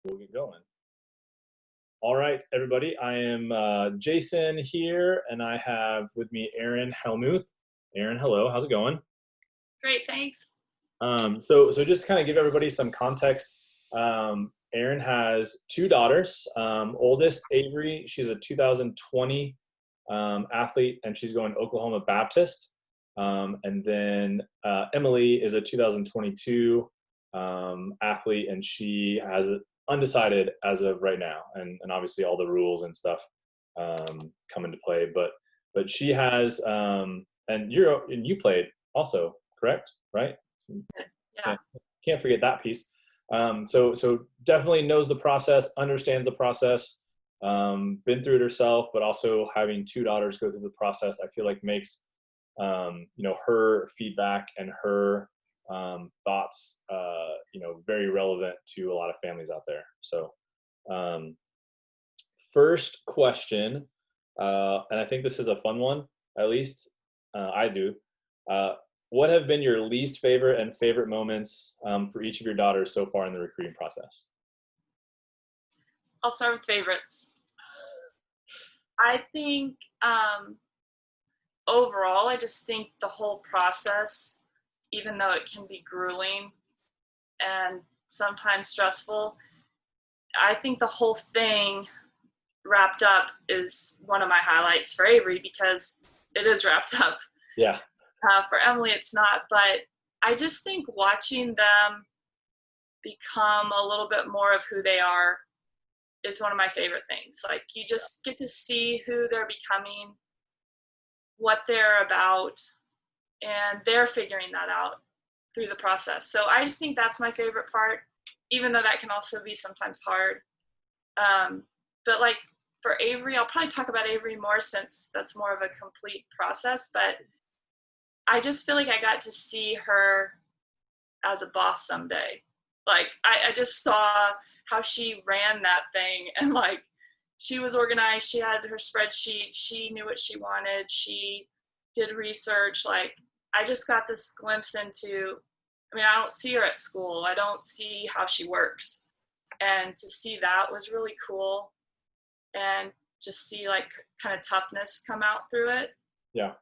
We'll get going. All right, everybody. I am Jason here, and I have with me Erin Helmuth. Erin, hello. How's it going? Great, thanks. So just to kind of give everybody some context, Erin has two daughters. Oldest, Avery, she's a 2020 athlete, and she's going Oklahoma Baptist. And then Emily is a 2022 athlete, and she has undecided as of right now, and obviously all the rules and stuff come into play. But she has, and you played also, correct? Right? Yeah. Can't forget that piece. So definitely knows the process, understands the process, been through it herself, but also having two daughters go through the process, I feel like makes her feedback and her thoughts very relevant to a lot of families out there. So first question, and I think this is a fun one, at least I do. What have been your least favorite and favorite moments for each of your daughters so far in the recruiting process? I'll start with favorites. I think overall, I just think the whole process, even though it can be grueling and sometimes stressful, I think the whole thing wrapped up is one of my highlights for Avery because it is wrapped up. Yeah. For Emily, it's not, but I just think watching them become a little bit more of who they are is one of my favorite things. Like, you just get to see who they're becoming, what they're about, and they're figuring that out through the process. So I just think that's my favorite part, even though that can also be sometimes hard. But like for Avery, I'll probably talk about Avery more since that's more of a complete process, but I just feel like I got to see her as a boss someday. Like I just saw how she ran that thing, and like she was organized, she had her spreadsheet, she knew what she wanted, she did research. Like I just got this glimpse into, I don't see her at school, I don't see how she works, and to see that was really cool, and just see like kind of toughness come out through it. Yeah.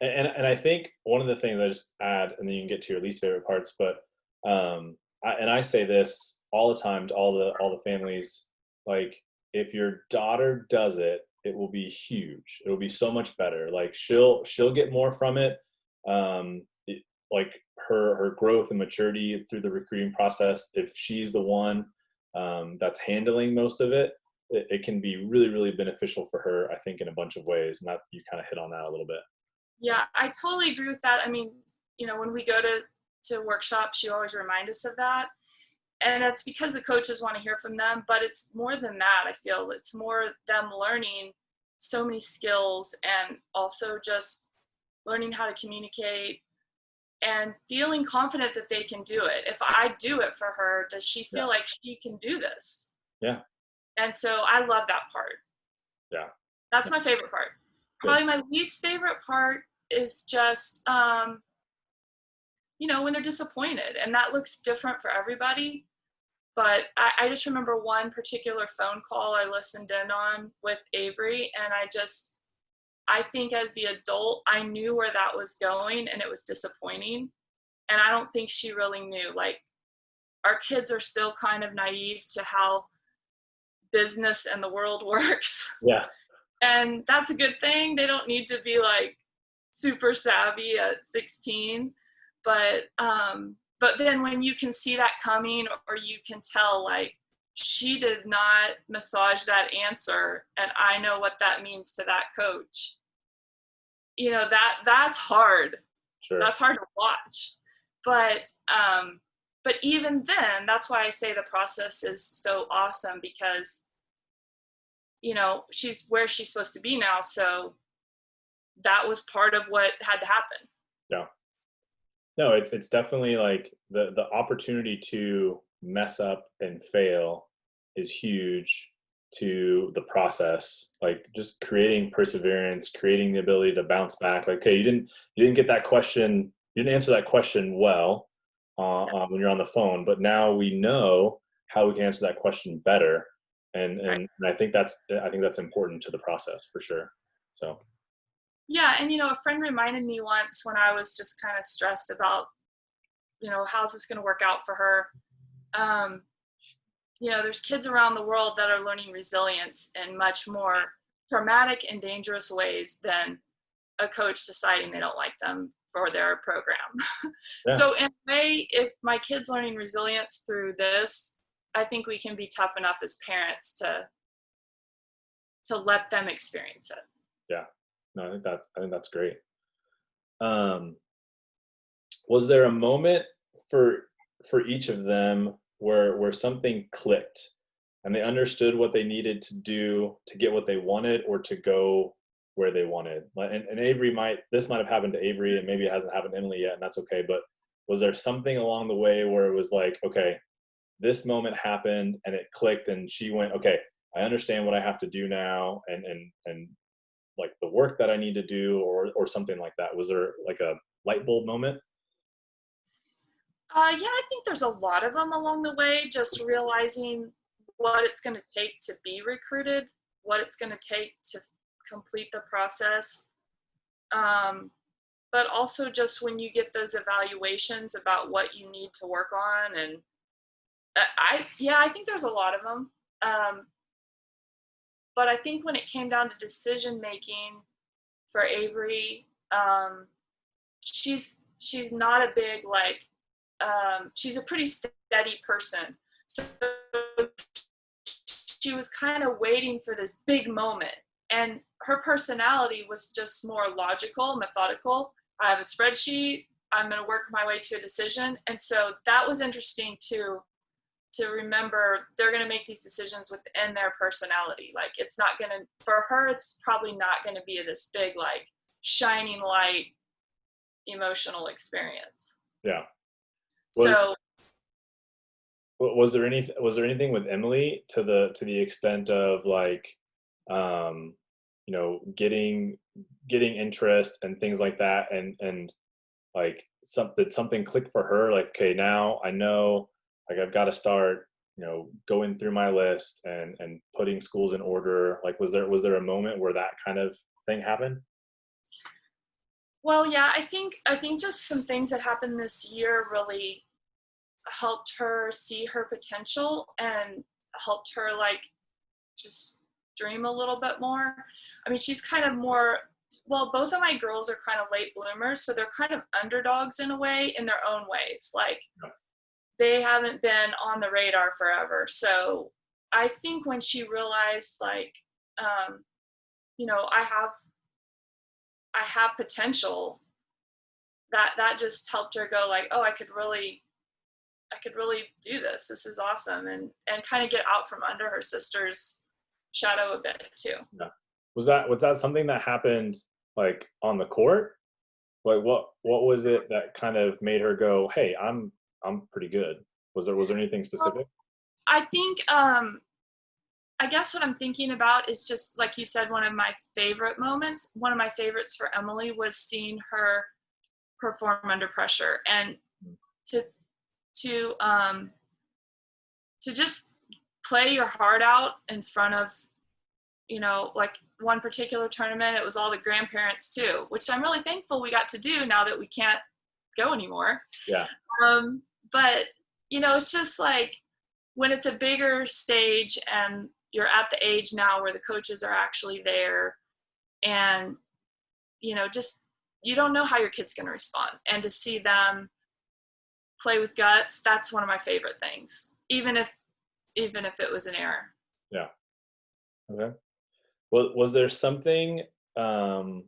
And I think one of the things I just add, and then you can get to your least favorite parts, but I say this all the time to all the families, like, if your daughter does it, it will be huge. It will be so much better. Like she'll get more from it. Like her growth and maturity through the recruiting process, if she's the one that's handling most of it, it can be really, really beneficial for her, I think, in a bunch of ways. And that, you kind of hit on that a little bit. Yeah, I totally agree with that. When we go to workshops, you always remind us of that. And that's because the coaches want to hear from them, but it's more than that. I feel it's more them learning so many skills, and also just learning how to communicate and feeling confident that they can do it. If I do it for her, does she feel like she can do this? Yeah. And so I love that part. Yeah. That's my favorite part. Probably my least favorite part is just, when they're disappointed, and that looks different for everybody. But I just remember one particular phone call I listened in on with Avery, and I think as the adult, I knew where that was going, and it was disappointing. And I don't think she really knew. Like, our kids are still kind of naive to how business and the world works. Yeah. And that's a good thing. They don't need to be like super savvy at 16. But then when you can see that coming, or you can tell, like, she did not massage that answer, and I know what that means to that coach. That's hard. Sure. That's hard to watch. But even then, that's why I say the process is so awesome, because she's where she's supposed to be now. So that was part of what had to happen. Yeah. No, it's definitely like the opportunity to mess up and fail is huge to the process. Like, just creating perseverance, creating the ability to bounce back. Like, okay, you didn't get that question, you didn't answer that question well when you're on the phone, but now we know how we can answer that question better. And Right. and I think that's important to the process for sure. So Yeah, and a friend reminded me once when I was just kind of stressed about, how's this going to work out for her. Um, there's kids around the world that are learning resilience in much more traumatic and dangerous ways than a coach deciding they don't like them for their program. yeah, So in a way, if my kid's learning resilience through this, I think we can be tough enough as parents to let them experience it. yeah. No, I think that's great. Um, was there a moment for each of them where something clicked and they understood what they needed to do to get what they wanted or to go where they wanted? And Avery might have happened to Avery and maybe it hasn't happened to Emily yet, and that's okay. But was there something along the way where it was like, okay, this moment happened and it clicked and she went, okay, I understand what I have to do now, and like the work that I need to do, or something like that? Was there like a light bulb moment? Yeah, I think there's a lot of them along the way, just realizing what it's going to take to be recruited, what it's going to take to complete the process. Um, but also just when you get those evaluations about what you need to work on. And I think there's a lot of them. Um, but I think when it came down to decision making for Avery, she's not a big like she's a pretty steady person. So she was kind of waiting for this big moment. And her personality was just more logical, methodical. I have a spreadsheet. I'm going to work my way to a decision. And so that was interesting too, to remember they're going to make these decisions within their personality. Like it's not going to, for her, it's probably not going to be this big, like shining light emotional experience. Yeah. Was So was there anything with Emily to the extent of like, um, getting interest and things like that, and like something clicked for her, like, okay, now I know, like, I've got to start, going through my list and putting schools in order. Like, was there a moment where that kind of thing happened? well, yeah, I think just some things that happened this year really helped her see her potential and helped her like just dream a little bit more. I mean, she's kind of more, well, both of my girls are kind of late bloomers, so they're kind of underdogs in a way, in their own ways. Like they haven't been on the radar forever. So I think when she realized like, um, I have potential, that just helped her go like, oh, I could really do this. This is awesome, and kind of get out from under her sister's shadow a bit too. Yeah. Was that something that happened like on the court? Like, what was it that kind of made her go, hey, I'm pretty good? Was there anything Well, specific? I think I guess what I'm thinking about is just like you said, one of my favorite moments. One of my favorites for Emily was seeing her perform under pressure, and to to um, to just play your heart out in front of, like one particular tournament, it was all the grandparents too, which I'm really thankful we got to do now that we can't go anymore. Yeah. Um, but it's just like when it's a bigger stage and you're at the age now where the coaches are actually there, and just you don't know how your kid's going to respond, and to see them play with guts, that's one of my favorite things, even if it was an error. Yeah. Okay. Well, was there something um,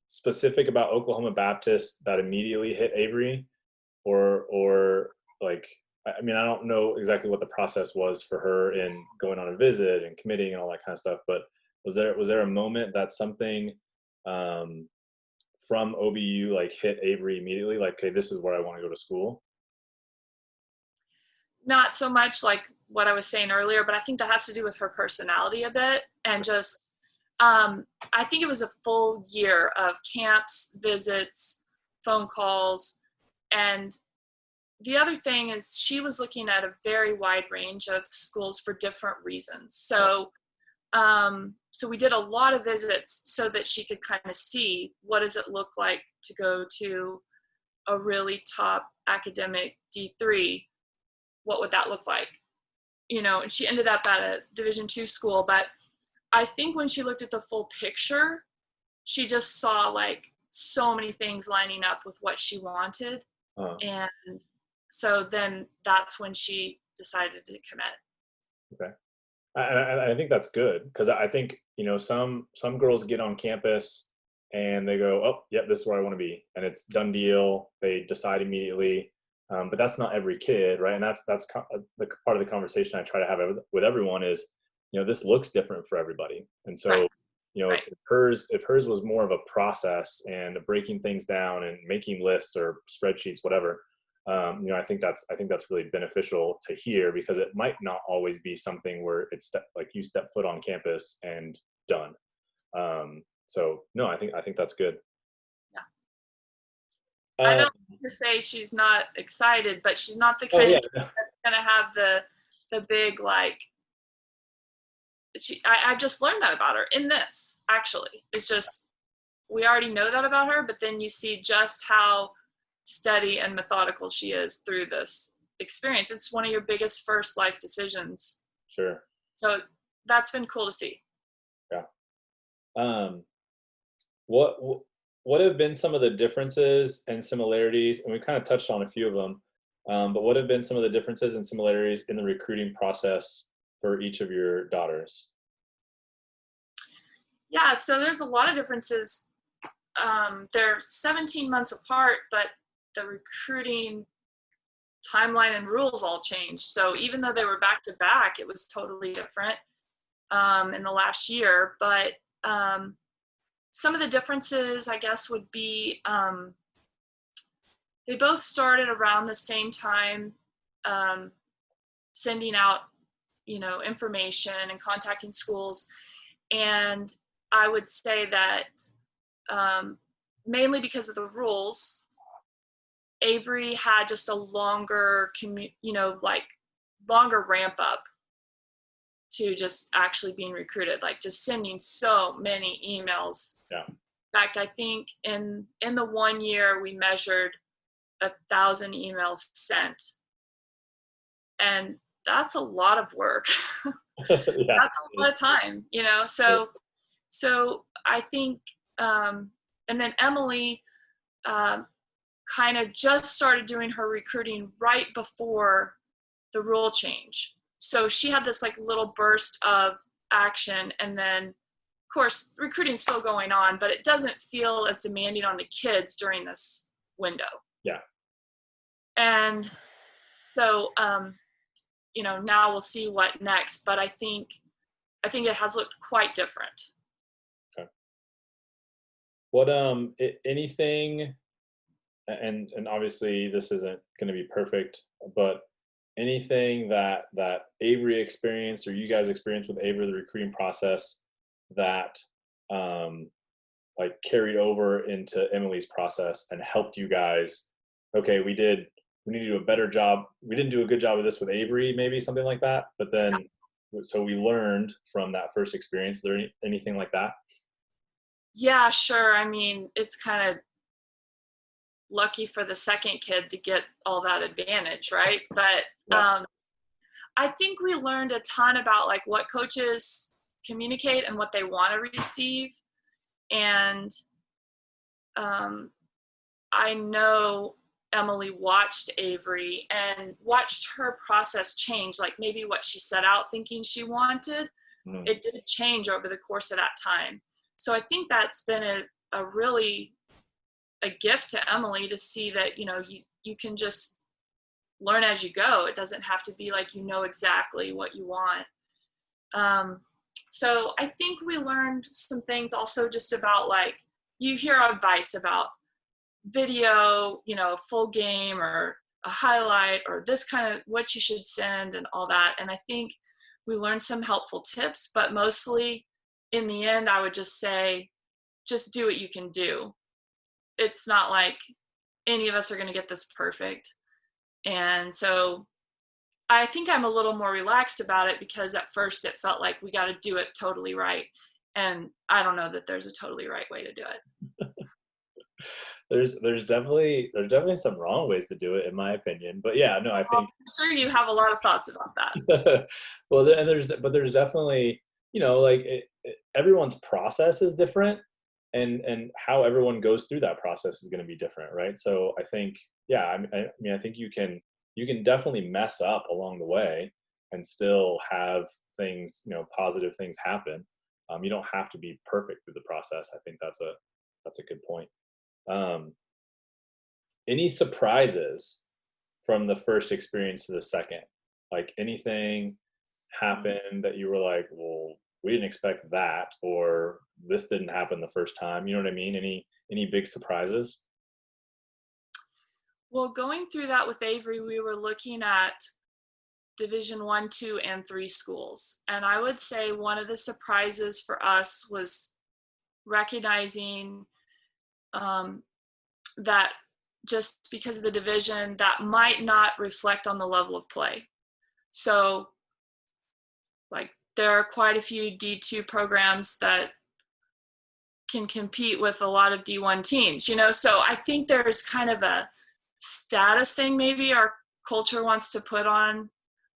specific about Oklahoma Baptist that immediately hit Avery, or like, I mean, I don't know exactly what the process was for her in going on a visit and committing and all that kind of stuff, but was there a moment that something, um, from OBU like hit Avery immediately, like, okay, this is where I want to go to school? Not so much like what I was saying earlier, but I think that has to do with her personality a bit, and just I think it was a full year of camps, visits, phone calls, and the other thing is she was looking at a very wide range of schools for different reasons. So we did a lot of visits so that she could kind of see what does it look like to go to a really top academic D3. What would that look like? And she ended up at a Division II school, but I think when she looked at the full picture, she just saw like so many things lining up with what she wanted. Uh, And so then that's when she decided to commit. okay. I think that's good because I think some girls get on campus and they go, oh, yep, this is where I want to be, and it's done deal. They decide immediately, but that's not every kid, right? And the part of the conversation I try to have with everyone is, this looks different for everybody, and Right, so right. if hers was more of a process and breaking things down and making lists or spreadsheets, whatever. I think that's really beneficial to hear because it might not always be something where it's like you step foot on campus and done. So no, I think that's good. Yeah. I Uh, don't like to say she's not excited, but she's not the oh kind yeah, of kid that's gonna have the big like I just learned that about her in this actually. It's just we already know that about her, but then you see just how steady and methodical she is through this experience. It's one of your biggest first life decisions. sure, So that's been cool to see. yeah. Um, what what have been some of the differences and similarities? And we kind of touched on a few of them, but what have been some of the differences and similarities in the recruiting process for each of your daughters? Yeah, so there's a lot of differences. They're 17 months apart, but the recruiting timeline and rules all changed. So even though they were back to back, it was totally different in the last year. But some of the differences, I guess, would be they both started around the same time, um, sending out, information and contacting schools. And I would say that um, mainly because of the rules, Avery had just a longer, like longer ramp up to just actually being recruited, like just sending so many emails. Yeah. In fact, I think in the 1 year we measured 1,000 emails sent, and that's a lot of work. Yeah. That's a lot of time, So I think, and then Emily um, kind of just started doing her recruiting right before the rule change. So she had this like little burst of action, and then of course recruiting's still going on, but it doesn't feel as demanding on the kids during this window. Yeah. And so now we'll see what next, but I think it has looked quite different. Okay. What anything, and obviously this isn't going to be perfect, but anything that Avery experienced or you guys experienced with Avery, the recruiting process, that um like carried over into Emily's process and helped you guys? Okay, we need to do a better job. We didn't do a good job of this with Avery, maybe something like that. But then, so we learned from that first experience. Is there anything like that? Yeah, sure. I mean, it's kind of lucky for the second kid to get all that advantage, right? But Yeah. I think we learned a ton about like what coaches communicate and what they want to receive. And I know Emily watched Avery and watched her process change, like maybe what she set out thinking she wanted, Mm, it did change over the course of that time. So I think that's been a really a gift to Emily to see that, you can just learn as you go. It doesn't have to be like exactly what you want. So I think we learned some things also just about like you hear advice about video, full game or a highlight or this kind of what you should send and all that. And I think we learned some helpful tips, but mostly in the end, I would just say, just do what you can do. It's not like any of us are going to get this perfect. And so I think I'm a little more relaxed about it, because at first it felt like we got to do it totally right. And I don't know that there's a totally right way to do it. There's definitely some wrong ways to do it, in my opinion. But yeah, no, I Well, think I'm sure you have a lot of thoughts about that. well, and there's definitely, like everyone's process is different, and how everyone goes through that process is going to be different, right? So I think, yeah, I mean, I think you can definitely mess up along the way and still have things, positive things happen. You don't have to be perfect through the process. I think that's a good point. Um, any surprises from the first experience to the second? Like anything Mm. happened that you were like, well, we didn't expect that, or this didn't happen the first time. You know what I mean? Any big surprises? Well, going through that with Avery, we were looking at Division 1, 2, and 3 schools. And I would say one of the surprises for us was recognizing um, that just because of the division, that might not reflect on the level of play. So, like, there are quite a few D2 programs that can compete with a lot of D1 teams, So I think there's kind of a status thing maybe our culture wants to put on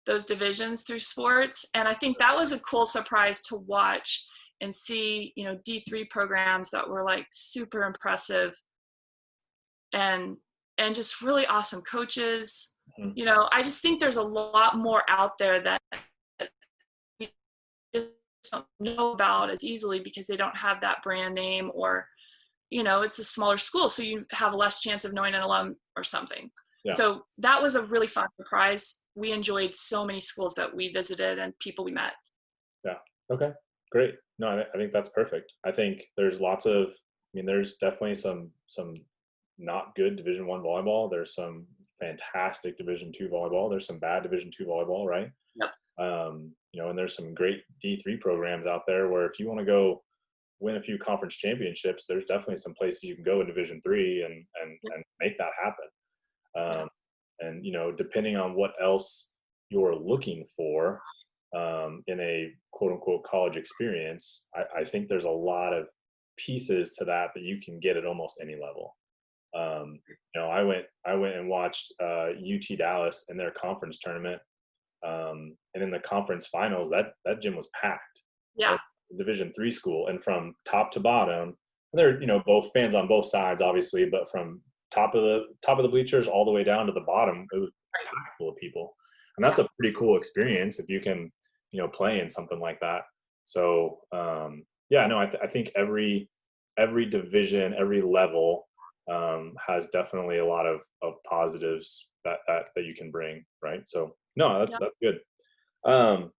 those divisions through sports. And I think that was a cool surprise to watch and see, D3 programs that were like super impressive, and just really awesome coaches. Mhm. I just think there's a lot more out there that we just don't know about as easily, because they don't have that brand name, or it's a smaller school, so you have a less chance of knowing an alum or something. Yeah, So that was a really fun surprise. We enjoyed so many schools that we visited and people we met. yeah. Okay, great. No, I think that's perfect. I think there's lots of, I mean, there's definitely some not good Division 1 volleyball. There's some fantastic Division 2 volleyball. There's some bad Division 2 volleyball, right? Yep. And there's some great D3 programs out there where if you want to go win a few conference championships, there's definitely some places you can go in Division 3 and make that happen. Yeah. Um, and depending on what else you're looking for in a quote unquote college experience, I think there's a lot of pieces to that you can get at almost any level. Um, I went and watched UT Dallas in their conference tournament, and in the conference finals, that gym was packed. Yeah. Right? Division 3 school, and from top to bottom, they're both fans on both sides, obviously, but from top of the bleachers all the way down to the bottom, it was Right. packed full of people, and that's Yeah. a pretty cool experience if you can play in something like that. So yeah, no, I think every division, every level has definitely a lot of positives that you can bring, right? So no, that's Yeah. that's good. Um,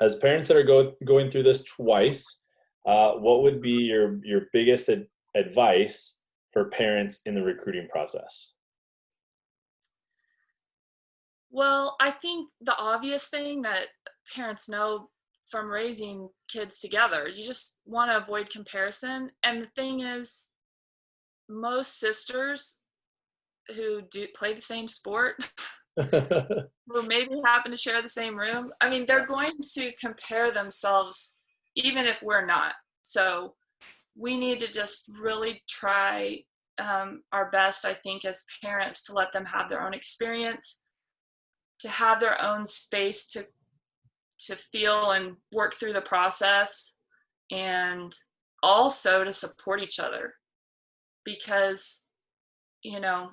as parents that are going through this twice, what would be your biggest advice for parents in the recruiting process? Well, I think the obvious thing that parents know from raising kids together, you just want to avoid comparison. And the thing is, most sisters who do play the same sport, who maybe happen to share the same room, I mean, they're going to compare themselves even if we're not. So we need to just really try our best, I think, as parents, to let them have their own experience, to have their own space to feel and work through the process, and also to support each other, because you know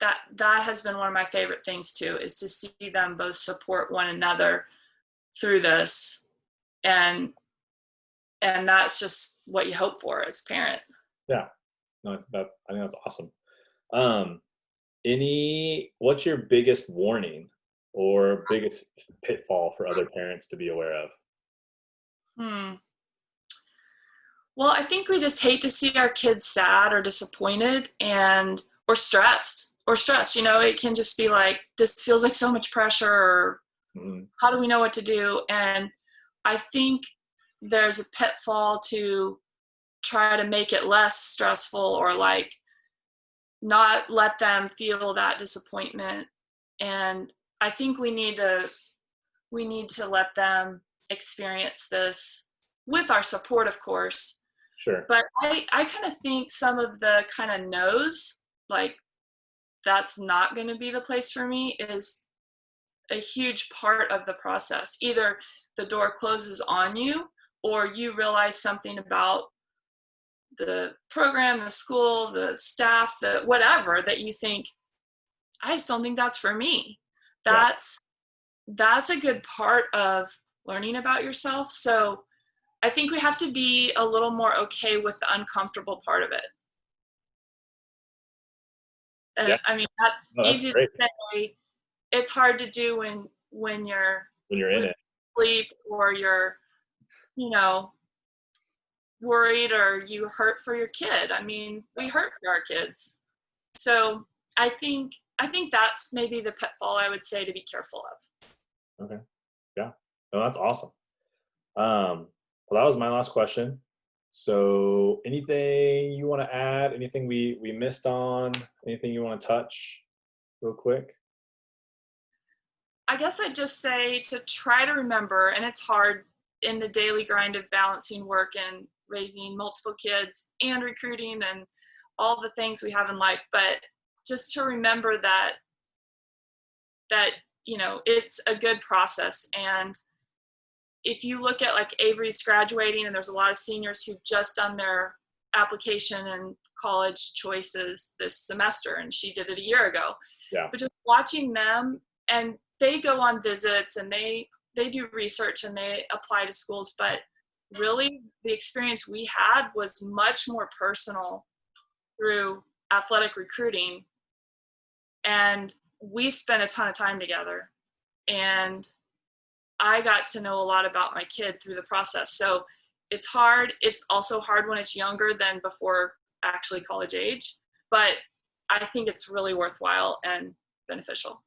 that has been one of my favorite things too, is to see them both support one another through this, and that's just what you hope for as a parent. Yeah, no, I think that's awesome. Um, what's your biggest warning or biggest pitfall for other parents to be aware of? Hmm. Well, I think we just hate to see our kids sad or disappointed, and or stressed. It can just be like, this feels like so much pressure, or Mhm. how do we know what to do? And I think there's a pitfall to try to make it less stressful, or like not let them feel that disappointment. And I think we need to let them experience this with our support, of course. Sure. But I kind of think some of the kind of no's, like that's not going to be the place for me, is a huge part of the process. Either the door closes on you, or you realize something about the program, the school, the staff, the whatever, that you think, I just don't think that's for me. Yeah. That's a good part of learning about yourself. So I think we have to be a little more okay with the uncomfortable part of it. Yeah. And I mean, that's No, that's easy to great say. It's hard to do when you're when you're in losing it. sleep, or you're, you know, worried, or you hurt for your kid. I mean, we hurt for our kids. So I think that's maybe the pitfall I would say to be careful of. Okay. Yeah. No, that's awesome. Well, that was my last question. So, anything you want to add? Anything we missed on? Anything you want to touch real quick? I guess I'd just say to try to remember, and it's hard in the daily grind of balancing work and raising multiple kids and recruiting and all the things we have in life, but just to remember that it's a good process. And if you look at, like, Avery's graduating, and there's a lot of seniors who've just done their application and college choices this semester, and she did it a year ago. Yeah. But just watching them, and they go on visits, and they do research, and they apply to schools, but really the experience we had was much more personal through athletic recruiting, and we spent a ton of time together, and I got to know a lot about my kid through the process. So it's hard. It's also hard when it's younger than before actually college age, but I think it's really worthwhile and beneficial.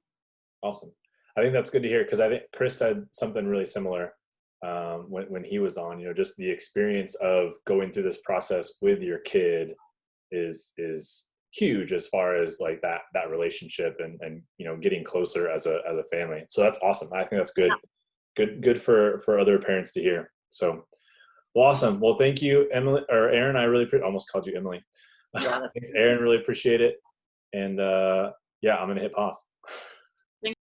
Awesome. I think that's good to hear because I think Chris said something really similar when he was on. Just the experience of going through this process with your kid is huge as far as like that relationship and getting closer as a family. So that's awesome. I think that's good. Good for other parents to hear. So, well, awesome. Well, thank you, Emily or Erin. I really almost called you Emily. Yeah. Thanks, Erin. Really appreciate it. And yeah, I'm gonna hit pause.